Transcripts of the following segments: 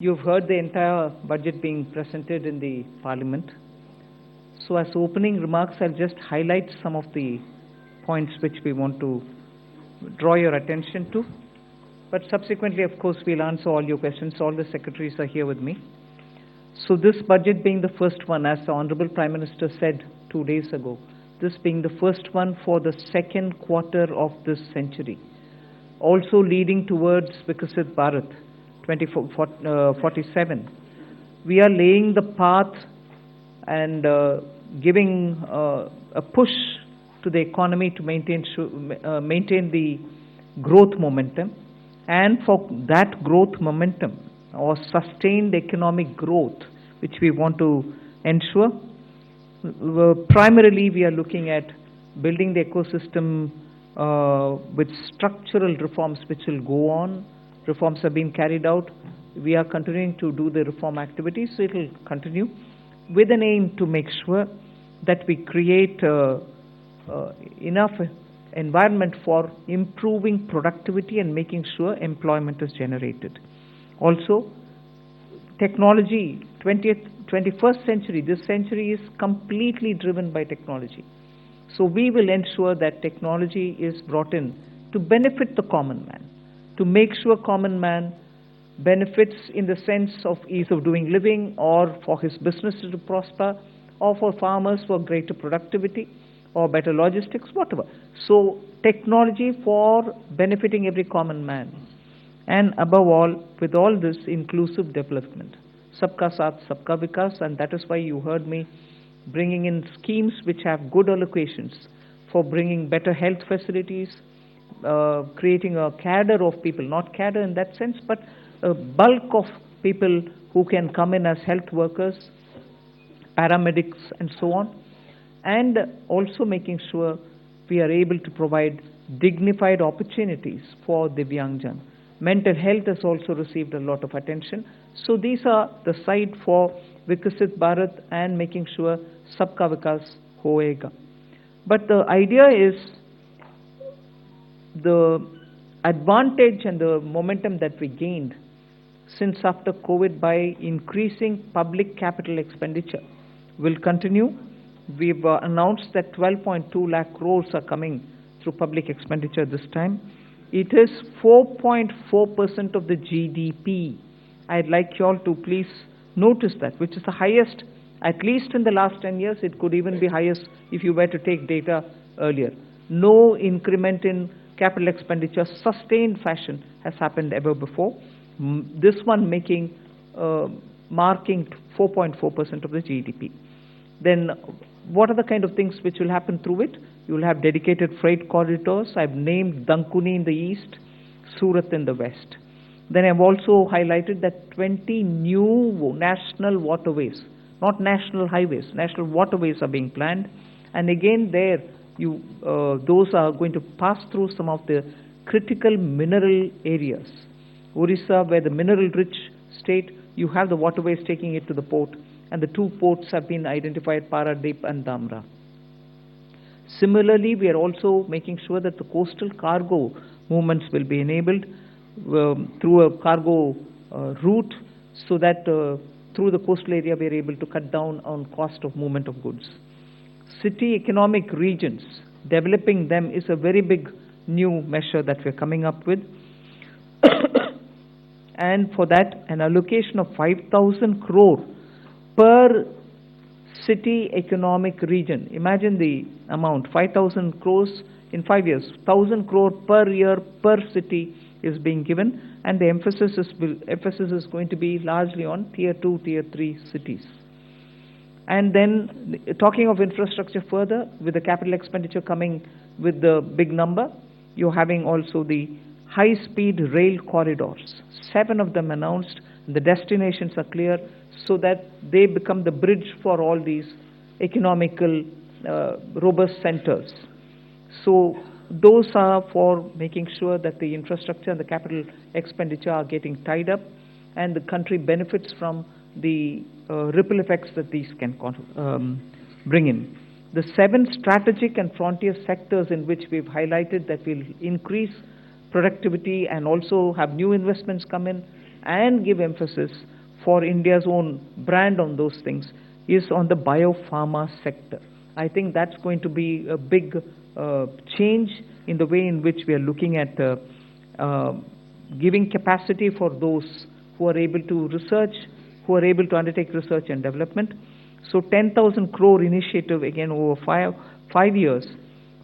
You've heard the entire budget being presented in the Parliament. So as opening remarks, I'll just highlight some of the points which we want to draw your attention to. But subsequently, of course, we'll answer all your questions. All the secretaries are here with me. So this budget being the first one, as the Honorable Prime Minister said 2 days ago, this being the first one for the second quarter of this century, also leading towards Vikasit Bharat 2047. We are laying the path and giving a push to the economy to maintain the growth momentum. And for that growth momentum or sustained economic growth, which we want to ensure, primarily we are looking at building the ecosystem with structural reforms which will go on. Reforms have been carried out. We are continuing to do the reform activities, so it will continue with an aim to make sure that we create enough environment for improving productivity and making sure employment is generated. Also, technology, 21st century, this century is completely driven by technology. So we will ensure that technology is brought in to benefit the common man, to make sure common man benefits in the sense of ease of doing living, or for his business to prosper, or for farmers for greater productivity, or better logistics, whatever. So technology for benefiting every common man. And above all, with all this, inclusive development. Sabka Saath, Sabka Vikas, and that is why you heard me bringing in schemes which have good allocations for bringing better health facilities, creating a cadre of people, not cadre in that sense, but a bulk of people who can come in as health workers, paramedics, and so on, and also making sure we are able to provide dignified opportunities for Divyangjan. Mental health has also received a lot of attention. So these are the side for Vikasit Bharat and making sure Sabka Vikas hoega. But the idea is the advantage and the momentum that we gained since after COVID by increasing public capital expenditure will continue. We've announced that 12.2 lakh crores are coming through public expenditure this time. It is 4.4% of the GDP. I'd like you all to please notice that, which is the highest, at least in the last 10 years. It could even be highest if you were to take data earlier. No increment in capital expenditure, sustained fashion, has happened ever before. This one marking 4.4% of the GDP. Then what are the kind of things which will happen through it? You will have dedicated freight corridors. I've named Dankuni in the east, Surat in the west. Then I've also highlighted that 20 new national waterways, not national highways, national waterways are being planned. And again there, those are going to pass through some of the critical mineral areas. Orissa, where the mineral-rich state, you have the waterways taking it to the port, and the two ports have been identified, Paradip and Dhamra. Similarly, we are also making sure that the coastal cargo movements will be enabled through a cargo route, so that through the coastal area we are able to cut down on cost of movement of goods. City economic regions, developing them is a very big new measure that we're coming up with. And for that, an allocation of 5,000 crore per city economic region. Imagine the amount, 5,000 crores in 5 years. 1,000 crore per year per city is being given, and the emphasis is going to be largely on tier 2, tier 3 cities. And then, talking of infrastructure further, with the capital expenditure coming with the big number, you're having also the high-speed rail corridors. 7 of them announced, and the destinations are clear, so that they become the bridge for all these economical robust centers. So those are for making sure that the infrastructure and the capital expenditure are getting tied up, and the country benefits from the ripple effects that these can bring in. The 7 strategic and frontier sectors in which we've highlighted that will increase productivity and also have new investments come in, and give emphasis for India's own brand on those things is on the biopharma sector. I think that's going to be a big change in the way in which we are looking at giving capacity for those who are able to research, who are able to undertake research and development. So 10,000 crore initiative again over five years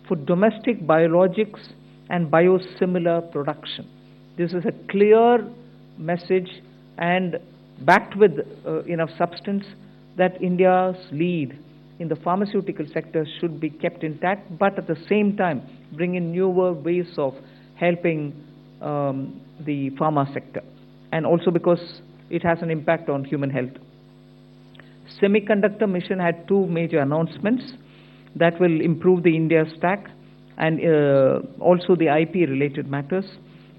for domestic biologics and biosimilar production. This is a clear message and backed with enough substance that India's lead in the pharmaceutical sector should be kept intact, but at the same time bring in newer ways of helping the pharma sector, and also because it has an impact on human health. Semiconductor mission had two major announcements that will improve the India stack and also the IP related matters.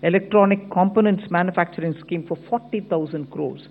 Electronic components manufacturing scheme for 40,000 crores.